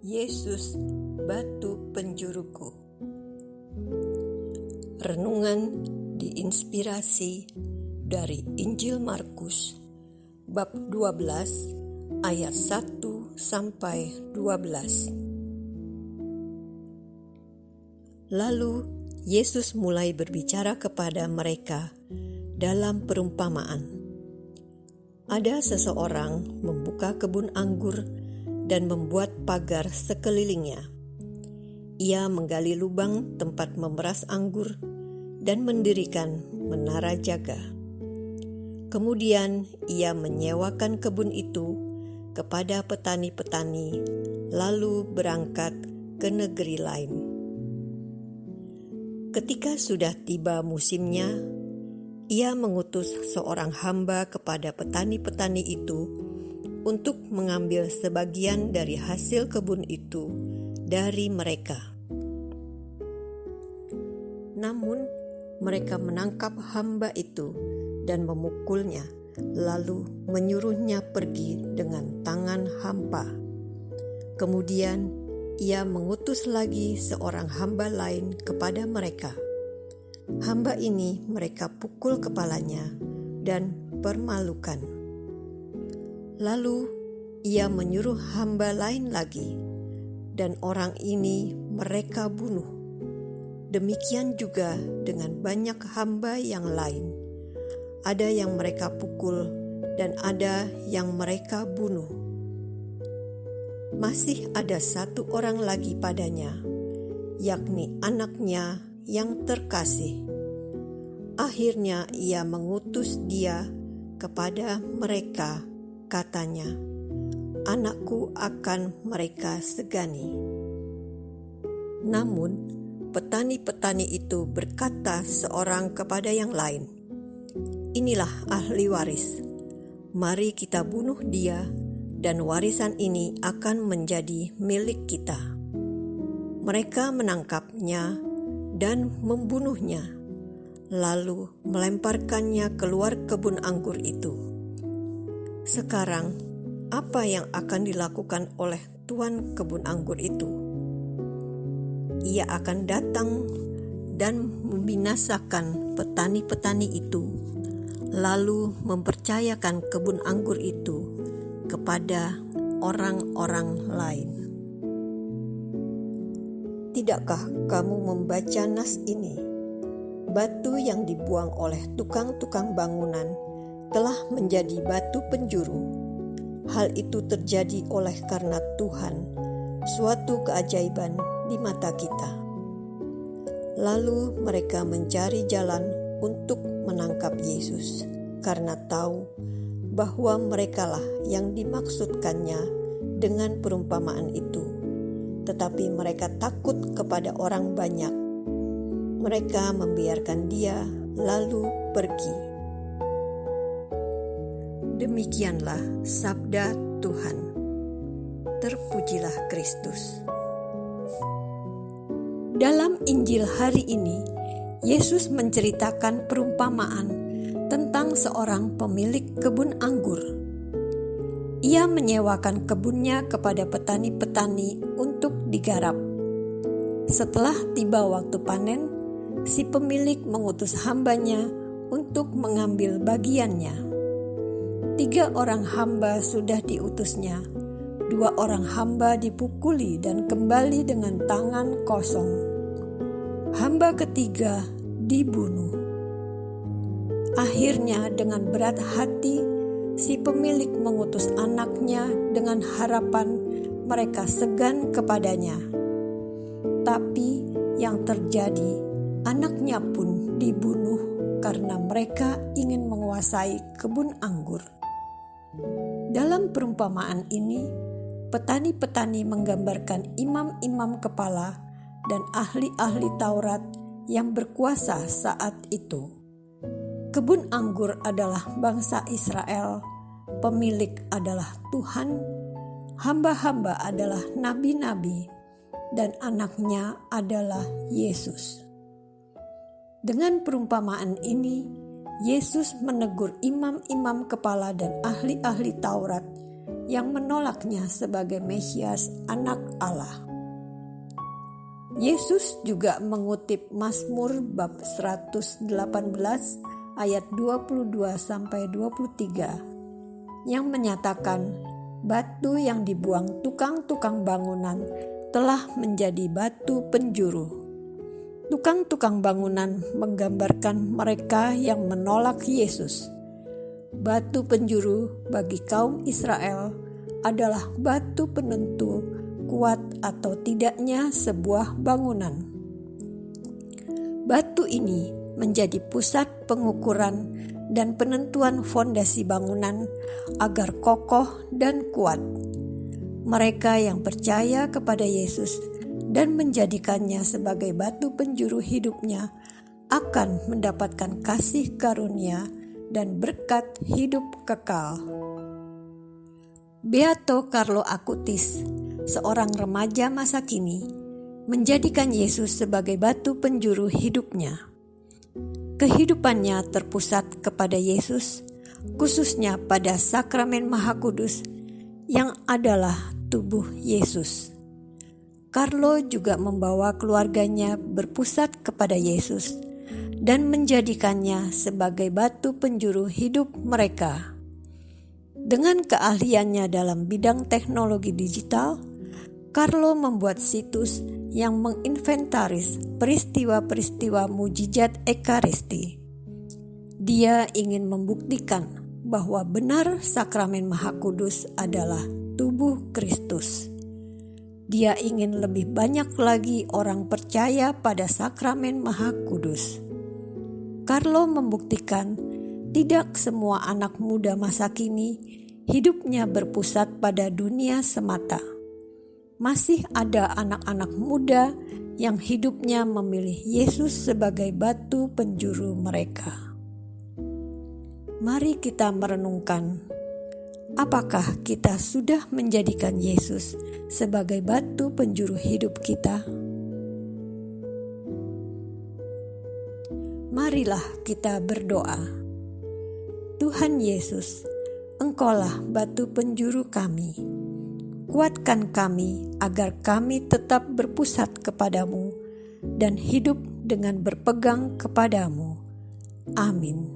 Yesus, batu penjuruku. Renungan diinspirasi dari Injil Markus bab 12 ayat 1 sampai 12. Lalu Yesus mulai berbicara kepada mereka dalam perumpamaan. Ada seseorang membuka kebun anggur dan membuat pagar sekelilingnya. Ia menggali lubang tempat memeras anggur dan mendirikan menara jaga. Kemudian ia menyewakan kebun itu kepada petani-petani, lalu berangkat ke negeri lain. Ketika sudah tiba musimnya, ia mengutus seorang hamba kepada petani-petani itu untuk mengambil sebagian dari hasil kebun itu dari mereka. Namun mereka menangkap hamba itu dan memukulnya, lalu menyuruhnya pergi dengan tangan hampa. Kemudian ia mengutus lagi seorang hamba lain kepada mereka. Hamba ini mereka pukul kepalanya dan permalukan. Lalu ia menyuruh hamba lain lagi, dan orang ini mereka bunuh. Demikian juga dengan banyak hamba yang lain. Ada yang mereka pukul dan ada yang mereka bunuh. Masih ada satu orang lagi padanya, yakni anaknya yang terkasih. Akhirnya ia mengutus dia kepada mereka. Katanya, anakku akan mereka segani. Namun, petani-petani itu berkata seorang kepada yang lain, inilah ahli waris, mari kita bunuh dia dan warisan ini akan menjadi milik kita. Mereka menangkapnya dan membunuhnya, lalu melemparkannya keluar kebun anggur itu. Sekarang, apa yang akan dilakukan oleh tuan kebun anggur itu? Ia akan datang dan membinasakan petani-petani itu, lalu mempercayakan kebun anggur itu kepada orang-orang lain. Tidakkah kamu membaca nas ini? Batu yang dibuang oleh tukang-tukang bangunan telah menjadi batu penjuru. Hal itu terjadi oleh karena Tuhan, suatu keajaiban di mata kita. Lalu mereka mencari jalan untuk menangkap Yesus, karena tahu bahwa merekalah yang dimaksudkannya dengan perumpamaan itu. Tetapi mereka takut kepada orang banyak. Mereka membiarkan dia lalu pergi. Demikianlah sabda Tuhan. Terpujilah Kristus. Dalam Injil hari ini, Yesus menceritakan perumpamaan tentang seorang pemilik kebun anggur. Ia menyewakan kebunnya kepada petani-petani untuk digarap. Setelah tiba waktu panen, si pemilik mengutus hambanya untuk mengambil bagiannya. 3 orang hamba sudah diutusnya, 2 orang hamba dipukuli dan kembali dengan tangan kosong. Hamba ketiga dibunuh. Akhirnya dengan berat hati, si pemilik mengutus anaknya dengan harapan mereka segan kepadanya. Tapi yang terjadi, anaknya pun dibunuh karena mereka ingin menguasai kebun anggur. Dalam perumpamaan ini, petani-petani menggambarkan imam-imam kepala dan ahli-ahli Taurat yang berkuasa saat itu. Kebun anggur adalah bangsa Israel, pemilik adalah Tuhan, hamba-hamba adalah nabi-nabi, dan anaknya adalah Yesus. Dengan perumpamaan ini, Yesus menegur imam-imam kepala dan ahli-ahli Taurat yang menolaknya sebagai Mesias Anak Allah. Yesus juga mengutip Mazmur bab 118 ayat 22-23 yang menyatakan batu yang dibuang tukang-tukang bangunan telah menjadi batu penjuru. Tukang-tukang bangunan menggambarkan mereka yang menolak Yesus. Batu penjuru bagi kaum Israel adalah batu penentu kuat atau tidaknya sebuah bangunan. Batu ini menjadi pusat pengukuran dan penentuan fondasi bangunan agar kokoh dan kuat. Mereka yang percaya kepada Yesus dan menjadikannya sebagai batu penjuru hidupnya akan mendapatkan kasih karunia dan berkat hidup kekal. Beato Carlo Acutis, seorang remaja masa kini, menjadikan Yesus sebagai batu penjuru hidupnya. Kehidupannya terpusat kepada Yesus, khususnya pada sakramen Maha Kudus yang adalah tubuh Yesus. Carlo juga membawa keluarganya berpusat kepada Yesus dan menjadikannya sebagai batu penjuru hidup mereka. Dengan keahliannya dalam bidang teknologi digital, Carlo membuat situs yang menginventaris peristiwa-peristiwa mujizat Ekaristi. Dia ingin membuktikan bahwa benar sakramen Maha Kudus adalah tubuh Kristus. Dia ingin lebih banyak lagi orang percaya pada sakramen Maha Kudus. Carlo membuktikan tidak semua anak muda masa kini hidupnya berpusat pada dunia semata. Masih ada anak-anak muda yang hidupnya memilih Yesus sebagai batu penjuru mereka. Mari kita merenungkan, apakah kita sudah menjadikan Yesus sebagai batu penjuru hidup kita? Marilah kita berdoa. Tuhan Yesus, Engkaulah batu penjuru kami. Kuatkan kami agar kami tetap berpusat kepadamu dan hidup dengan berpegang kepadamu. Amin.